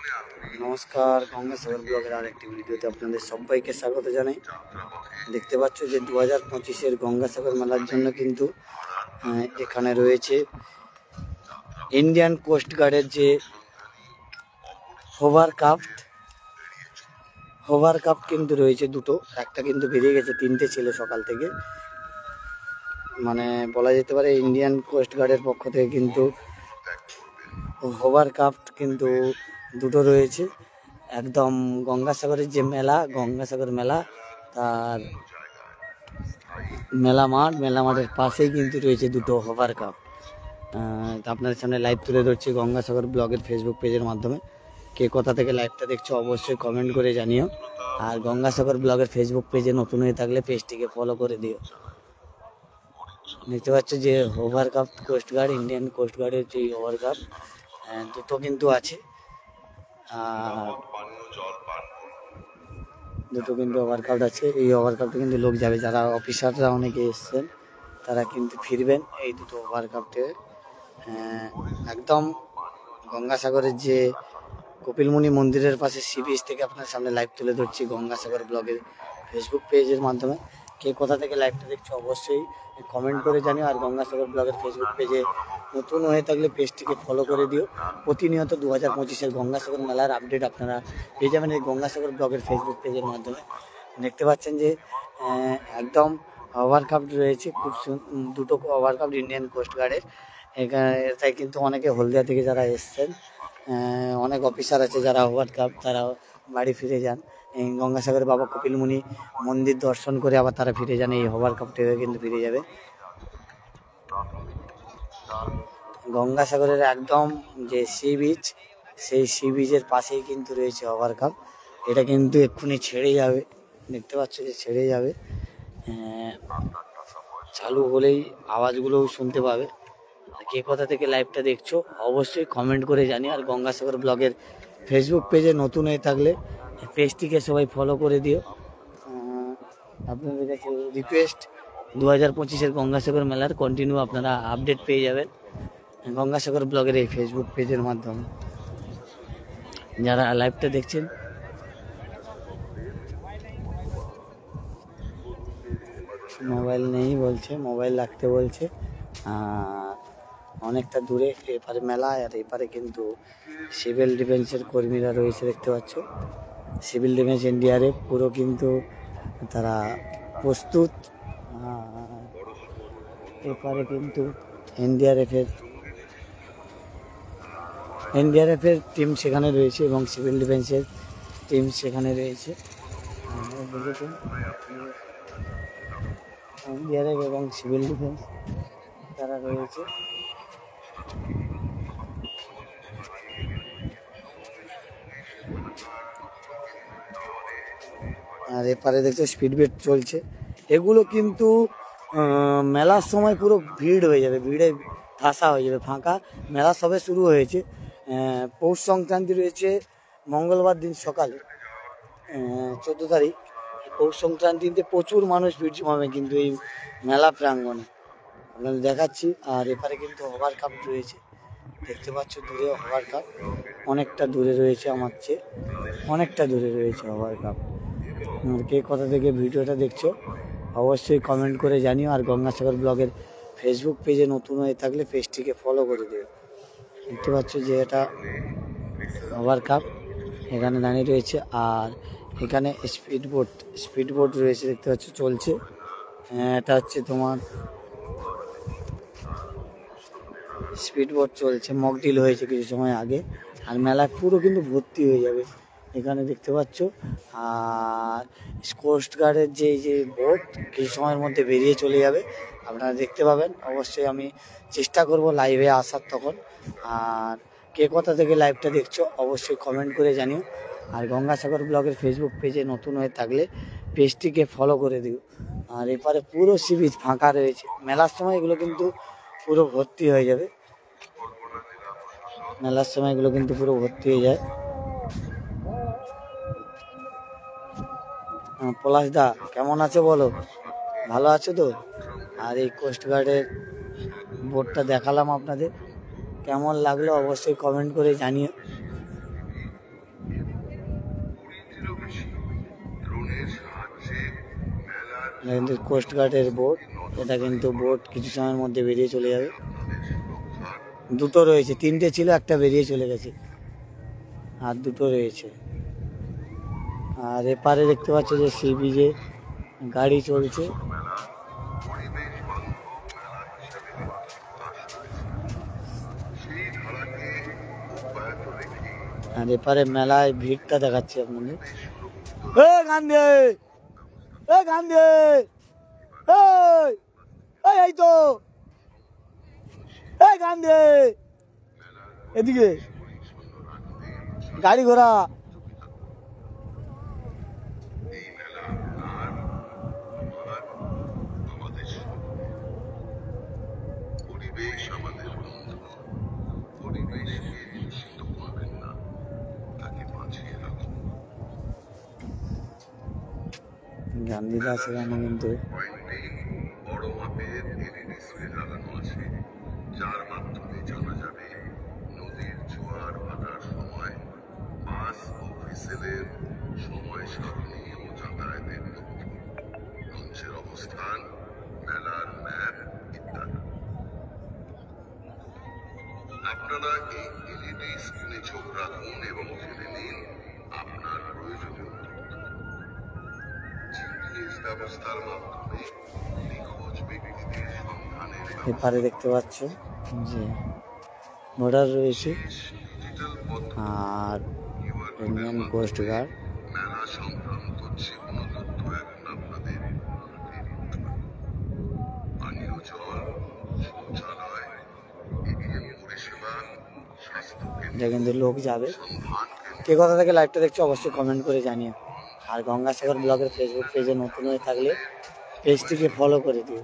নমস্কার, গঙ্গাসাগর ব্লগের আরেকটি ভিডিওতে আপনাদের সবাইকে স্বাগত জানাই। দেখতে পাচ্ছ যে 2025-এর গঙ্গাসাগর মেলার জন্য কিন্তু এখানে রয়েছে ইন্ডিয়ান কোস্ট গার্ডের যে হোভার কাপ কিন্তু রয়েছে দুটো। একটা কিন্তু বেরিয়ে গেছে, তিনটে ছিল সকাল থেকে। মানে বলা যেতে পারে ইন্ডিয়ান কোস্ট গার্ডের পক্ষ থেকে কিন্তু হোভার কাপ কিন্তু দুটো রয়েছে। একদম গঙ্গাসাগরের যে গঙ্গাসাগর মেলা, তার মেলা মাঠের পাশেই কিন্তু রয়েছে দুটো হোভার কাপ। আপনাদের সামনে লাইভ তুলে ধরছি গঙ্গাসাগর ব্লগের ফেসবুক পেজের মাধ্যমে। কে কোথা থেকে লাইভটা দেখছো অবশ্যই কমেন্ট করে জানিও। আর গঙ্গাসাগর ব্লগের ফেসবুক পেজে নতুন হয়ে থাকলে পেজটিকে ফলো করে দিও। দেখতে পাচ্ছ যে হোভার কাপ কোস্ট গার্ড, ইন্ডিয়ান কোস্ট গার্ডের যে হোভার কাপ দুটো কিন্তু আছে। দুটো কিন্তু ওভারকাপ আছে। এই ওভারকাপটা কিন্তু লোক যাবে, যারা অফিসাররা অনেকে এসছেন তারা কিন্তু ফিরবেন এই দুটো ওভারকাপটে। একদম গঙ্গাসাগরের যে কপিলমুনি মন্দিরের পাশে সি বিচ থেকে আপনার সামনে লাইভ তুলে ধরছি গঙ্গাসাগর ব্লগের ফেসবুক পেজের মাধ্যমে। কে কোথা থেকে লাইভটা দেখছো অবশ্যই কমেন্ট করে জানিও। আর গঙ্গাসাগর ব্লগের ফেসবুক পেজে নতুন হয়ে থাকলে পেজটিকে ফলো করে দিও। প্রতিনিয়ত 2025-এর গঙ্গাসাগর মেলার আপডেট আপনারা পেয়ে যাবেন এই গঙ্গাসাগর ব্লগের ফেসবুক পেজের মাধ্যমে। দেখতে পাচ্ছেন যে একদম ওভারকাপ রয়েছে, খুব দুটো ওভারকাপ ইন্ডিয়ান কোস্ট গার্ডের। এটাই কিন্তু অনেকে হলদিয়া থেকে যারা এসছেন, অনেক অফিসার আছে যারা ওভারকাপ তারা বাড়ি ফিরে যান। গঙ্গাসাগরে বাবা কপিলমুনি মন্দির দর্শন করে আবার তারা ফিরে যান। এই ওভারকাপ থেকে কিন্তু ফিরে যাবে গঙ্গাসাগরের একদম যে সি বিচ, সেই সি বিচের পাশেই কিন্তু রয়েছে ওভারকাপ। এটা কিন্তু এক্ষুনি ছেড়ে যাবে, দেখতে পাচ্ছ যে ছেড়ে যাবে। চালু হলেই আওয়াজগুলোও শুনতে পাবে। কে কোথা থেকে লাইভটা দেখছো অবশ্যই কমেন্ট করে জানি। আর গঙ্গাসাগর ব্লগের ফেসবুক পেজে নতুন হয়ে থাকলে পেজটিকে সবাই ফলো করে দিও। আপনাদের কাছে রিকোয়েস্ট, 2025-এর গঙ্গাসাগর মেলার কন্টিনিউ আপনারা আপডেট পেয়ে যাবেন গঙ্গাসাগর ব্লগের এই ফেসবুক পেজের মাধ্যমে। যারা লাইভটা দেখছেন মোবাইল নেই বলছে, মোবাইল রাখতে বলছে। অনেকটা দূরে এপারে মেলা, আর এপারে কিন্তু সিভিল ডিফেন্সের কর্মীরা রয়েছে। দেখতে পাচ্ছ সিভিল ডিফেন্স এনডিআরএফ পুরো কিন্তু তারা প্রস্তুত। এপারে কিন্তু এনডিআরএফের টিম সেখানে রয়েছে এবং সিভিল ডিফেন্সের টিম সেখানে রয়েছে। এনডিআরএফ এবং সিভিল ডিফেন্স তারা রয়েছে। আর এপারে দেখছো স্পিড বোট চলছে। এগুলো কিন্তু মেলার সময় পুরো ভিড় হয়ে যাবে, ভিড়ে ঠাসা হয়ে যাবে, ফাঁকা। মেলা সবে শুরু হয়েছে। পৌষ সংক্রান্তি রয়েছে মঙ্গলবার দিন সকালে, 14 তারিখ। পৌষ সংক্রান্তিতে প্রচুর মানুষ ভিড় জমাবে কিন্তু এই মেলা প্রাঙ্গণে, আপনাদের দেখাচ্ছি। আর এপারে কিন্তু হোভার কাপ রয়েছে, দেখতে পাচ্ছ দূরে হোভার কাপ অনেকটা দূরে রয়েছে, আমার চেয়ে অনেকটা দূরে রয়েছে হোভার কাপ। কে কোথা থেকে ভিডিওটা দেখছো অবশ্যই কমেন্ট করে জানিও। আর গঙ্গাসাগর ব্লগের ফেসবুক পেজে নতুন হয়ে থাকলে পেজটিকে ফলো করে দিও। দেখতে পাচ্ছ যে এটা হোভার কাপ এখানে দাঁড়িয়ে রয়েছে। আর এখানে স্পিড বোট রয়েছে, দেখতে পাচ্ছ চলছে। এটা হচ্ছে তোমার স্পিড বোট চলছে, মক ডিল হয়েছে কিছু সময় আগে। আর মেলা পুরো কিন্তু ভর্তি হয়ে যাবে এখানে, দেখতে পাচ্ছ। আর কোস্ট গার্ডের যে বোট কিছু সময়ের মধ্যে বেরিয়ে চলে যাবে, আপনারা দেখতে পাবেন। অবশ্যই আমি চেষ্টা করব লাইভে আসার তখন। আর কে কোথা থেকে লাইভটা দেখছো অবশ্যই কমেন্ট করে জানিও। আর গঙ্গাসাগর ব্লগের ফেসবুক পেজে নতুন হয়ে থাকলে পেজটিকে ফলো করে দিও। আর এপারে পুরো সি বিচ ফাঁকা রয়েছে, মেলার সময় এগুলো কিন্তু পুরো ভর্তি হয়ে যাবে। মেলার সময় এগুলো কিন্তু পুরো ভর্তি হয়ে যায়। পলাশদা কেমন আছো বলো, ভালো আছো তো? আর এই কোস্ট গার্ডের বোর্ডটা দেখালাম আপনাদের, কেমন লাগলো অবশ্যই কমেন্ট করে জানিও। এটা কিন্তু কোস্ট গার্ডের বোট। এটা কিন্তু বোট কিছু সময়ের মধ্যে বেরিয়ে চলে যাবে। দুটো রয়েছে, তিনটে ছিল, একটা বেরিয়ে চলে গেছে, আর দুটো রয়েছে। আর এপারে দেখতে পাচ্ছ যে সি বিচে গাড়ি চলছে। আর এপারে মেলায় ভিড়টা দেখাচ্ছি আপনাদের। গান্ধী, গান্ধী, এই তো গান্ধী, এদিকে গাড়ি ঘোড়া। গান্ধীদা সেখানে কিন্তু বড় মাপের ডিসপ্লে লাগানো আছে, যার মাধ্যমে জানা যাবে নদীর জোয়ার ভাটার সময় বাস ও ভেসেলের সময় সারণী ও যাতায়াতের তথ্য, লঞ্চের অবস্থান, মেলার ম্যাপ ইত্যাদি। আপনারা এই এলইডি স্ক্রিনে চোখ রাখুন এবং জেনে নিন আপনার প্রয়োজনীয় ব্যবস্থার মাধ্যমে নিখোঁজ ব্যক্তিদের সন্ধানের। এপারে দেখতে পাচ্ছ যে বর্ডার রয়েছে আর ইন্ডিয়ান কোস্ট গার্ড। মেলা সংক্রান্ত যে কোনো তথ্য এখন আপনাদের পানীয় জল, শৌচালয়, এটিএম পরিষেবা, স্বাস্থ্য কেন্দ্র, এটা কিন্তু লোক যাবে। কে কোথা থেকে লাইভটা দেখছো অবশ্যই কমেন্ট করে জানিও। আর গঙ্গাসাগর ব্লগের ফেসবুক পেজে নতুন হয়ে থাকলে পেজটিকে ফলো করে দিও।